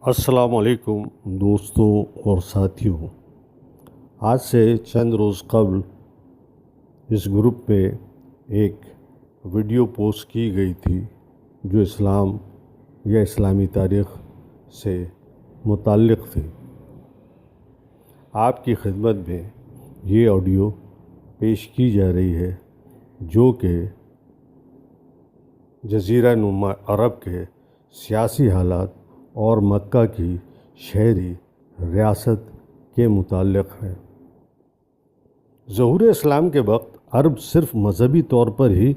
السلام علیکم دوستوں اور ساتھیوں۔ آج سے چند روز قبل اس گروپ میں ایک ویڈیو پوسٹ کی گئی تھی جو اسلام یا اسلامی تاریخ سے متعلق تھی۔ آپ کی خدمت میں یہ آڈیو پیش کی جا رہی ہے جو کہ جزیرہ نما عرب کے سیاسی حالات اور مکہ کی شہری ریاست کے متعلق ہے۔ ظہور اسلام کے وقت عرب صرف مذہبی طور پر ہی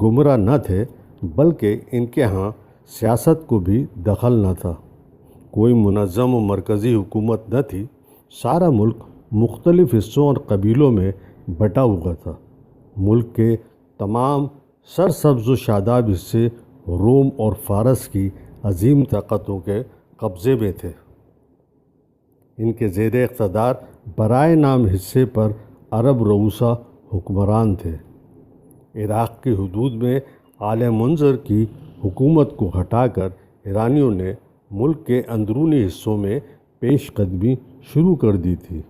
گمراہ نہ تھے بلکہ ان کے ہاں سیاست کو بھی دخل نہ تھا۔ کوئی منظم و مرکزی حکومت نہ تھی۔ سارا ملک مختلف حصوں اور قبیلوں میں بٹا ہوا تھا۔ ملک کے تمام سرسبز و شاداب حصے روم اور فارس کی عظیم طاقتوں کے قبضے میں تھے۔ ان کے زیر اقتدار برائے نام حصے پر عرب رؤسا حکمران تھے۔ عراق کی حدود میں آل منذر کی حکومت کو ہٹا کر ایرانیوں نے ملک کے اندرونی حصوں میں پیش قدمی شروع کر دی تھی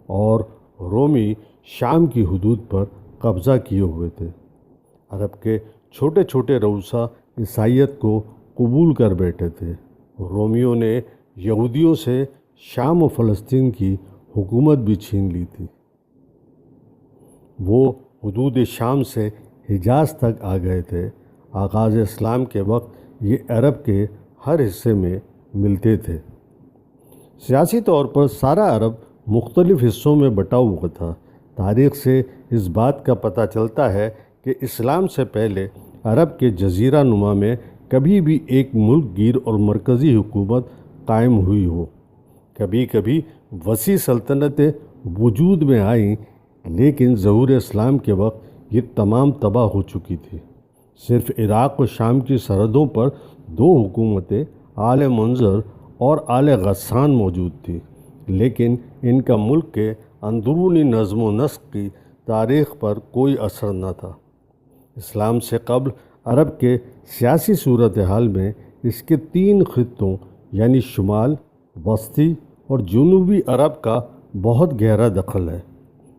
اور رومی شام کی حدود پر قبضہ کیے ہوئے تھے۔ عرب کے چھوٹے چھوٹے رؤسا عیسائیت کو قبول کر بیٹھے تھے۔ رومیوں نے یہودیوں سے شام و فلسطین کی حکومت بھی چھین لی تھی۔ وہ حدود شام سے حجاز تک آ گئے تھے۔ آغاز اسلام کے وقت یہ عرب کے ہر حصے میں ملتے تھے۔ سیاسی طور پر سارا عرب مختلف حصوں میں بٹا ہوا تھا۔ تاریخ سے اس بات کا پتہ چلتا ہے کہ اسلام سے پہلے عرب کے جزیرہ نما میں کبھی بھی ایک ملک گیر اور مرکزی حکومت قائم ہوئی ہو۔ کبھی کبھی وسیع سلطنتیں وجود میں آئیں لیکن ظہور اسلام کے وقت یہ تمام تباہ ہو چکی تھی۔ صرف عراق و شام کی سرحدوں پر دو حکومتیں آل منذر اور آل غسان موجود تھیں لیکن ان کا ملک کے اندرونی نظم و نسق کی تاریخ پر کوئی اثر نہ تھا۔ اسلام سے قبل عرب کے سیاسی صورتحال میں اس کے تین خطوں یعنی شمال، وسطی اور جنوبی عرب کا بہت گہرا دخل ہے۔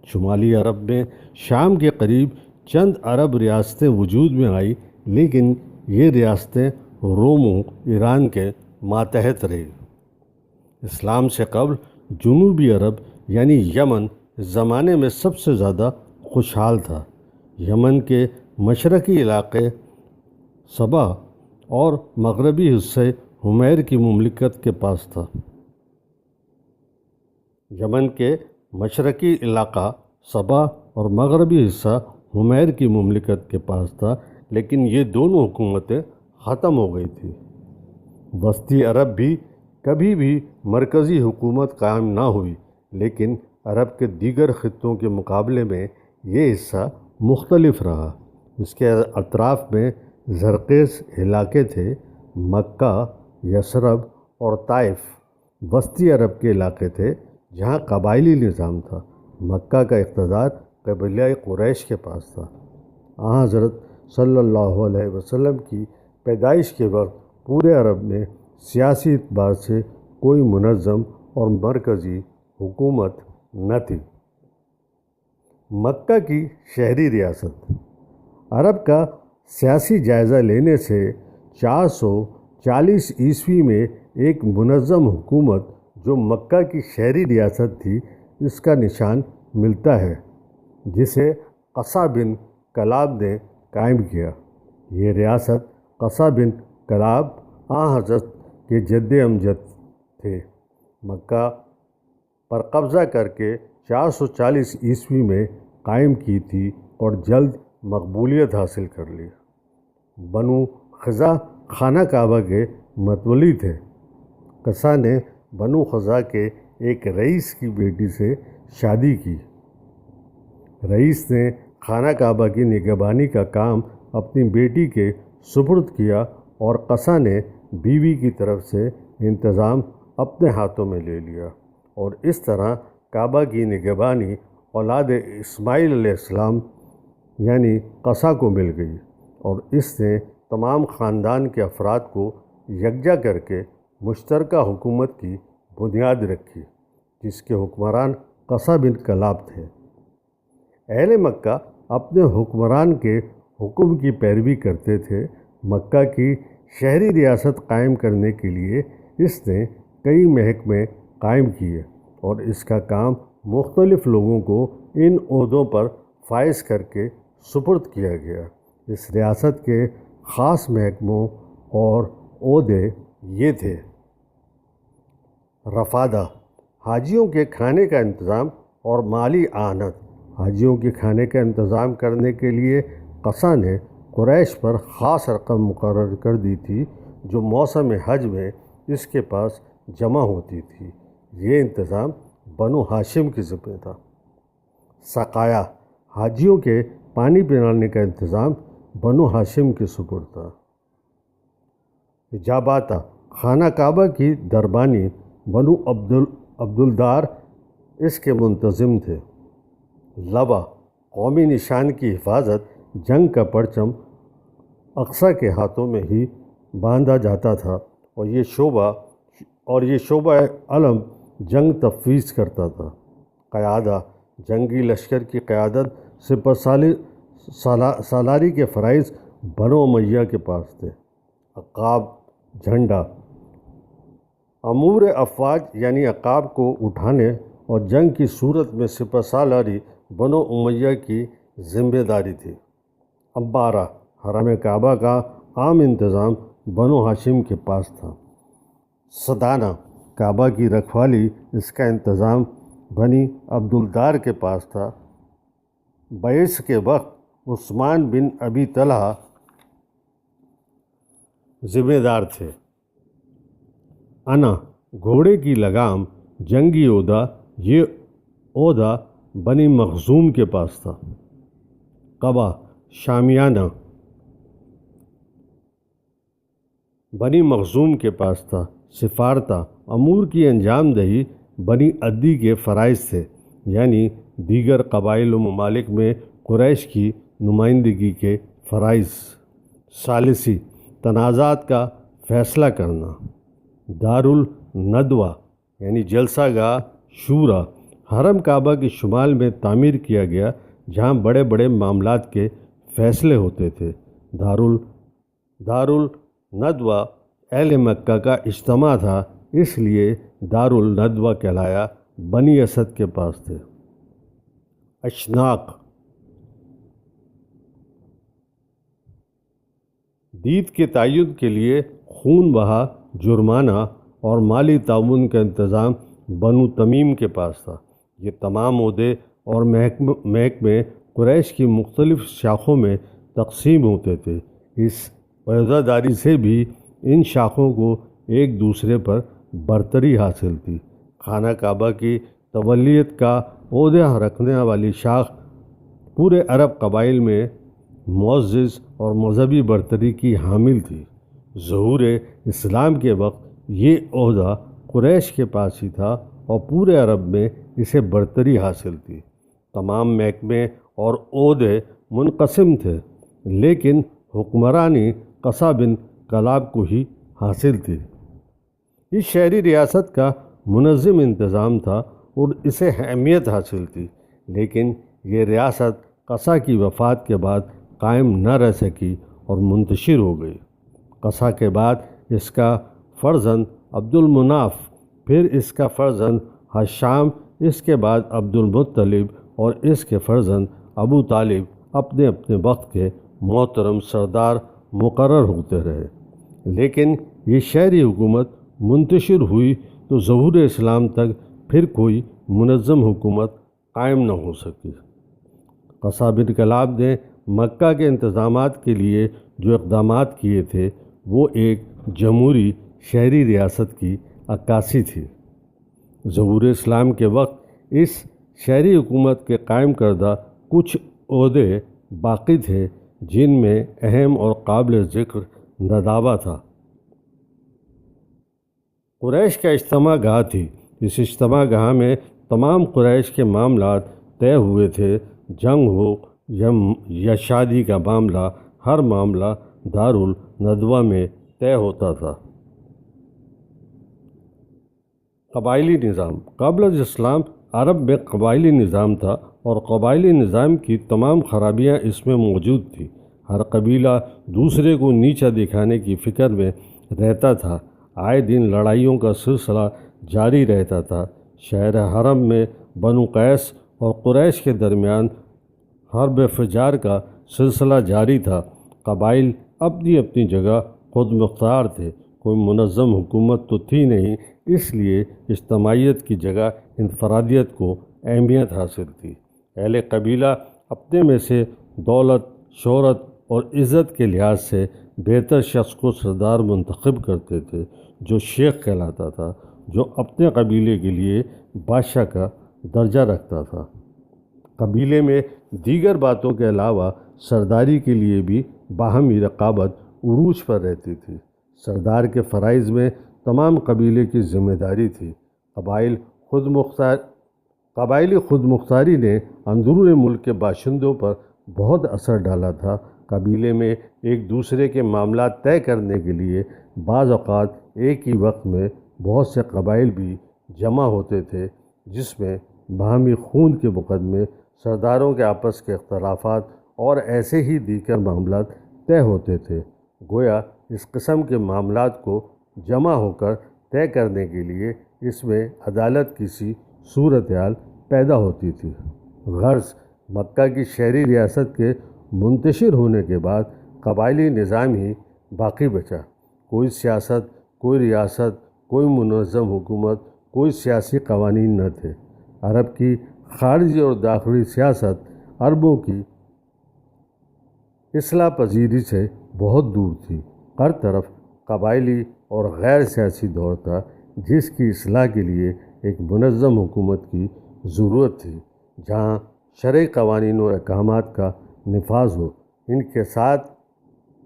شمالی عرب میں شام کے قریب چند عرب ریاستیں وجود میں آئی لیکن یہ ریاستیں روم و ایران کے ماتحت رہی۔ اسلام سے قبل جنوبی عرب یعنی یمن اس زمانے میں سب سے زیادہ خوشحال تھا۔ یمن کے مشرقی علاقے صبا اور مغربی حصے حمیر کی مملکت کے پاس تھا۔ یمن کے مشرقی علاقہ صبا اور مغربی حصہ حمیر کی مملکت کے پاس تھا لیکن یہ دونوں حکومتیں ختم ہو گئی تھیں۔ وسطی عرب بھی کبھی بھی مرکزی حکومت قائم نہ ہوئی لیکن عرب کے دیگر خطوں کے مقابلے میں یہ حصہ مختلف رہا۔ اس کے اطراف میں زرخیز علاقے تھے۔ مکہ، یثرب اور طائف وسطی عرب کے علاقے تھے جہاں قبائلی نظام تھا۔ مکہ کا اقتدار قبیلہ قریش کے پاس تھا۔ حضرت صلی اللہ علیہ وسلم کی پیدائش کے وقت پورے عرب میں سیاسی اعتبار سے کوئی منظم اور مرکزی حکومت نہ تھی۔ مکہ کی شہری ریاست۔ عرب کا سیاسی جائزہ لینے سے 440 عیسوی میں ایک منظم حکومت جو مکہ کی شہری ریاست تھی اس کا نشان ملتا ہے جسے قصہ بن کلاب نے قائم کیا۔ یہ ریاست قصہ بن کلاب حضرت کے جد امجد تھے۔ مکہ پر قبضہ کر کے 440 عیسوی میں قائم کی تھی اور جلد مقبولیت حاصل کر لی۔ بنو خزاع خانہ کعبہ کے متولی تھے۔ قصہ نے بنو خزاع کے ایک رئیس کی بیٹی سے شادی کی۔ رئیس نے خانہ کعبہ کی نگہبانی کا کام اپنی بیٹی کے سپرد کیا اور قصہ نے بیوی کی طرف سے انتظام اپنے ہاتھوں میں لے لیا اور اس طرح کعبہ کی نگہبانی اولاد اسماعیل علیہ السلام یعنی قصہ کو مل گئی اور اس نے تمام خاندان کے افراد کو یکجا کر کے مشترکہ حکومت کی بنیاد رکھی، جس کے حکمران قصہ بن کلاب تھے۔ اہل مکہ اپنے حکمران کے حکم کی پیروی کرتے تھے۔ مکہ کی شہری ریاست قائم کرنے کے لیے اس نے کئی محکمے قائم کیے اور اس کا کام مختلف لوگوں کو ان عہدوں پر فائز کر کے سپرد کیا گیا۔ اس ریاست کے خاص محکموں اور عہدے یہ تھے: رفادہ، حاجیوں کے کھانے کا انتظام اور مالی اعانت۔ حاجیوں کے کھانے کا انتظام کرنے کے لیے قصہ نے قریش پر خاص رقم مقرر کر دی تھی جو موسم حج میں اس کے پاس جمع ہوتی تھی۔ یہ انتظام بنو ہاشم کی ذمہ تھا۔ سقایا، حاجیوں کے پانی پلانے کا انتظام بنو ہاشم کے سپرد تھا۔ اجاباتا، خانہ کعبہ کی دربانی بنو عبدالدار اس کے منتظم تھے۔ لبا، قومی نشان کی حفاظت، جنگ کا پرچم اقصیٰ کے ہاتھوں میں ہی باندھا جاتا تھا اور یہ شعبہ علم جنگ تفویض کرتا تھا۔ قیادہ، جنگی لشکر کی قیادت سپہ سالاری کے فرائض بنو امیہ کے پاس تھے۔ عقاب، جھنڈا، امور افواج یعنی عقاب کو اٹھانے اور جنگ کی صورت میں سپہ سالاری بنو امیہ کی ذمہ داری تھی۔ امبارہ، حرم کعبہ کا عام انتظام بنو ہاشم کے پاس تھا۔ سدانہ، کعبہ کی رکھوالی، اس کا انتظام بنی عبدالدار کے پاس تھا۔ بعث کے وقت عثمان بن ابی طلحہ ذمہ دار تھے۔ انا، گھوڑے کی لگام، جنگی عہدہ، یہ عہدہ بنی مخزوم کے پاس تھا۔ قبا، شامیانہ، بنی مخزوم کے پاس تھا۔ سفارتہ، امور کی انجام دہی بنی عدی کے فرائض تھے، یعنی دیگر قبائل و ممالک میں قریش کی نمائندگی کے فرائض۔ ثالثی، تنازعات کا فیصلہ کرنا۔ دارالندوہ یعنی جلسہ گاہ شورا، حرم کعبہ کے شمال میں تعمیر کیا گیا جہاں بڑے بڑے معاملات کے فیصلے ہوتے تھے۔ دارالندوہ اہل مکہ کا اجتماع تھا، اس لیے دارالندوہ کہلایا۔ بنی اسد کے پاس تھے۔ اشناق، دید کے تعین کے لیے خون بہا، جرمانہ اور مالی تعاون کا انتظام بنو تمیم کے پاس تھا۔ یہ تمام عہدے اور محکمے قریش کی مختلف شاخوں میں تقسیم ہوتے تھے۔ اس عہدہ داری سے بھی ان شاخوں کو ایک دوسرے پر برتری حاصل تھی۔ خانہ کعبہ کی تولیت کا عہدہ رکھنے والی شاخ پورے عرب قبائل میں معزز اور مذہبی برتری کی حامل تھی۔ ظہور اسلام کے وقت یہ عہدہ قریش کے پاس ہی تھا اور پورے عرب میں اسے برتری حاصل تھی۔ تمام محکمے اور عہدے منقسم تھے، لیکن حکمرانی قصہ بن کلاب کو ہی حاصل تھی۔ اس شہری ریاست کا منظم انتظام تھا اور اسے اہمیت حاصل تھی، لیکن یہ ریاست قصہ کی وفات کے بعد قائم نہ رہ سکی اور منتشر ہو گئی۔ قصہ کے بعد اس کا فرزند عبد المناف، پھر اس کا فرزند ہشام، اس کے بعد عبد المطلب اور اس کے فرزند ابو طالب اپنے اپنے وقت کے محترم سردار مقرر ہوتے رہے، لیکن یہ شہری حکومت منتشر ہوئی تو ظہور اسلام تک پھر کوئی منظم حکومت قائم نہ ہو سکی۔ قصہ بن کلاب نے مکہ کے انتظامات کے لیے جو اقدامات کیے تھے وہ ایک جمہوری شہری ریاست کی عکاسی تھی۔ ظہور اسلام کے وقت اس شہری حکومت کے قائم کردہ کچھ عہدے باقی تھے، جن میں اہم اور قابل ذکر ندابہ تھا۔ قریش کا اجتماع گاہ تھی۔ اس اجتماع گاہ میں تمام قریش کے معاملات طے ہوئے تھے۔ جنگ ہو یا شادی کا معاملہ، ہر معاملہ دارالندوہ میں طے ہوتا تھا۔ قبائلی نظام قبل از اسلام عرب میں قبائلی نظام تھا اور قبائلی نظام کی تمام خرابیاں اس میں موجود تھیں۔ ہر قبیلہ دوسرے کو نیچا دکھانے کی فکر میں رہتا تھا۔ آئے دن لڑائیوں کا سلسلہ جاری رہتا تھا۔ شہر حرم میں بنو قیس اور قریش کے درمیان حرب فجار کا سلسلہ جاری تھا۔ قبائل اپنی اپنی جگہ خود مختار تھے، کوئی منظم حکومت تو تھی نہیں، اس لیے اجتماعیت کی جگہ انفرادیت کو اہمیت حاصل تھی۔ اہل قبیلہ اپنے میں سے دولت، شہرت اور عزت کے لحاظ سے بہتر شخص کو سردار منتخب کرتے تھے، جو شیخ کہلاتا تھا، جو اپنے قبیلے کے لیے بادشاہ کا درجہ رکھتا تھا۔ قبیلے میں دیگر باتوں کے علاوہ سرداری کے لیے بھی باہمی رقابت عروج پر رہتی تھی۔ سردار کے فرائض میں تمام قبیلے کی ذمہ داری تھی۔ قبائلی خود مختاری نے اندرون ملک کے باشندوں پر بہت اثر ڈالا تھا۔ قبیلے میں ایک دوسرے کے معاملات طے کرنے کے لیے بعض اوقات ایک ہی وقت میں بہت سے قبائل بھی جمع ہوتے تھے، جس میں باہمی خون کے مقدمے، سرداروں کے آپس کے اختلافات اور ایسے ہی دیگر معاملات طے ہوتے تھے۔ گویا اس قسم کے معاملات کو جمع ہو کر طے کرنے کے لیے اس میں عدالت کی سی صورتحال پیدا ہوتی تھی۔ غرض مکہ کی شہری ریاست کے منتشر ہونے کے بعد قبائلی نظام ہی باقی بچا۔ کوئی سیاست، کوئی ریاست، کوئی منظم حکومت، کوئی سیاسی قوانین نہ تھے۔ عرب کی خارجی اور داخلی سیاست عربوں کی اصلاح پذیری سے بہت دور تھی۔ ہر طرف قبائلی اور غیر سیاسی دور تھا، جس کی اصلاح کے لیے ایک منظم حکومت کی ضرورت تھی، جہاں شرعی قوانین اور احکامات کا نفاذ ہو۔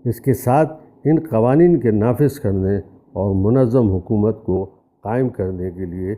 اس کے ساتھ ان قوانین کے نافذ کرنے اور منظم حکومت کو قائم کرنے کے لیے